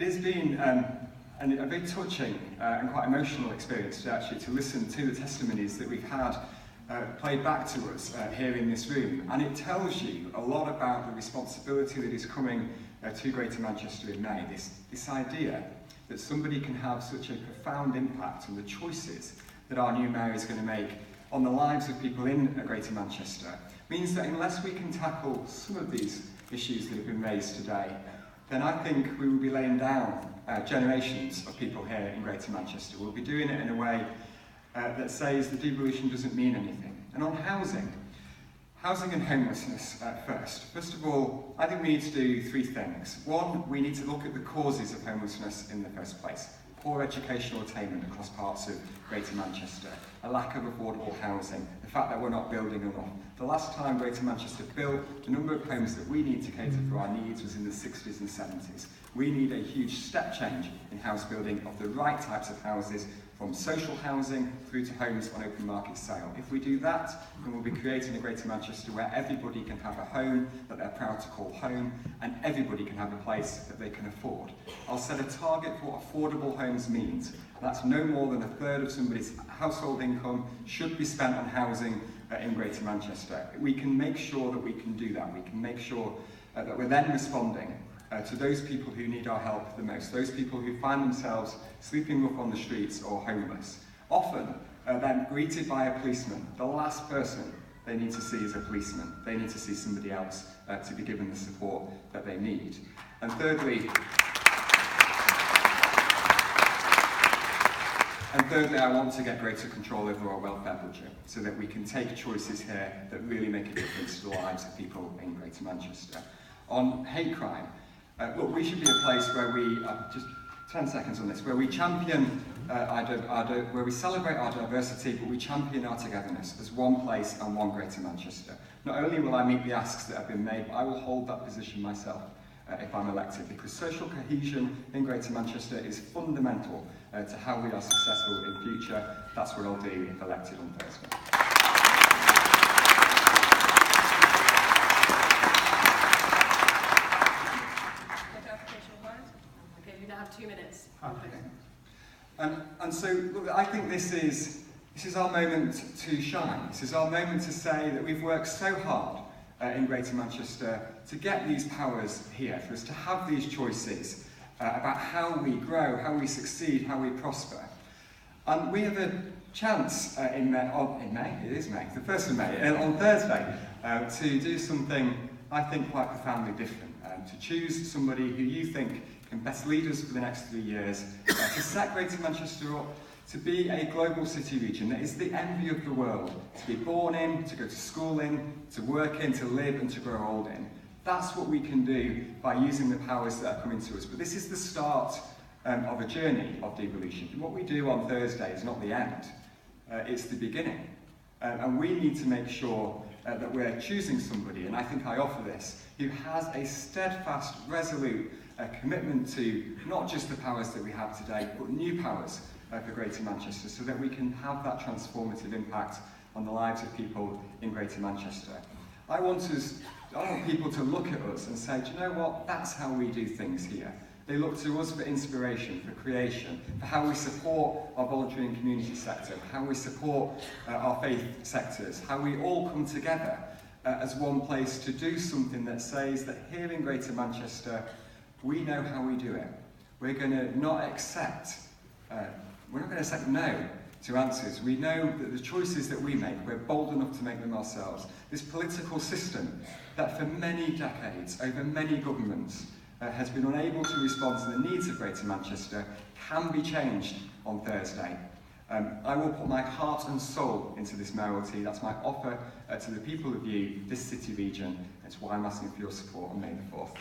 has been a very touching and quite emotional experience to listen to the testimonies that we've had played back to us here in this room, and it tells you a lot about the responsibility that is coming to Greater Manchester in May. This idea that somebody can have such a profound impact on the choices that our new mayor is going to make on the lives of people in Greater Manchester means that unless we can tackle some of these issues that have been raised today, then I think we will be laying down generations of people here in Greater Manchester. We'll be doing it in a way that says that devolution doesn't mean anything. And on housing and homelessness First of all, I think we need to do three things. One, we need to look at the causes of homelessness in the first place. Poor educational attainment across parts of Greater Manchester, a lack of affordable housing, the fact that we're not building enough. The last time Greater Manchester built, the number of homes that we need to cater for our needs was in the 60s and 70s. We need a huge step change in house building of the right types of houses, from social housing through to homes on open market sale. If we do that, then we'll be creating a Greater Manchester where everybody can have a home that they're proud to call home, and everybody can have a place that they can afford. I'll set a target for what affordable homes means. That's no more than a third of somebody's household income should be spent on housing in Greater Manchester. We can make sure that we can do that. We can make sure that we're then responding to those people who need our help the most, those people who find themselves sleeping rough on the streets or homeless. Often, then greeted by a policeman. The last person they need to see is a policeman. They need to see somebody else to be given the support that they need. And thirdly, I want to get greater control over our welfare budget so that we can take choices here that really make a difference to the lives of people in Greater Manchester. On hate crime, look, we should be a place where we, just 10 seconds on this, where we champion, where we celebrate our diversity, but we champion our togetherness as one place and one Greater Manchester. Not only will I meet the asks that have been made, but I will hold that position myself if I'm elected, because social cohesion in Greater Manchester is fundamental to how we are successful in future. That's what I'll do if elected on Thursday. Okay, you now have 2 minutes. Okay. And so, look, I think this is our moment to shine. This is our moment to say that we've worked so hard in Greater Manchester to get these powers here, for us to have these choices about how we grow, how we succeed, how we prosper. And we have a chance in May, it is May, the 1st of May, on Thursday, to do something I think quite profoundly different, to choose somebody who you think can best lead us for the next 3 years, to set Greater Manchester up to be a global city region that is the envy of the world, to be born in, to go to school in, to work in, to live and to grow old in. That's what we can do by using the powers that are coming to us. But this is the start of a journey of devolution. What we do on Thursday is not the end, it's the beginning. And we need to make sure that we're choosing somebody, and I think I offer this, who has a steadfast, resolute commitment to not just the powers that we have today, but new powers for Greater Manchester, so that we can have that transformative impact on the lives of people in Greater Manchester. I want people to look at us and say, do you know what, that's how we do things here. They look to us for inspiration, for creation, for how we support our voluntary and community sector, for how we support our faith sectors, how we all come together as one place to do something that says that here in Greater Manchester, we know how we do it. We're going to not accept no to answers. We know that the choices that we make, we're bold enough to make them ourselves. This political system that for many decades, over many governments, has been unable to respond to the needs of Greater Manchester can be changed on Thursday. I will put my heart and soul into this mayoralty. That's my offer to the people of this city region. It's why I'm asking for your support on May the 4th.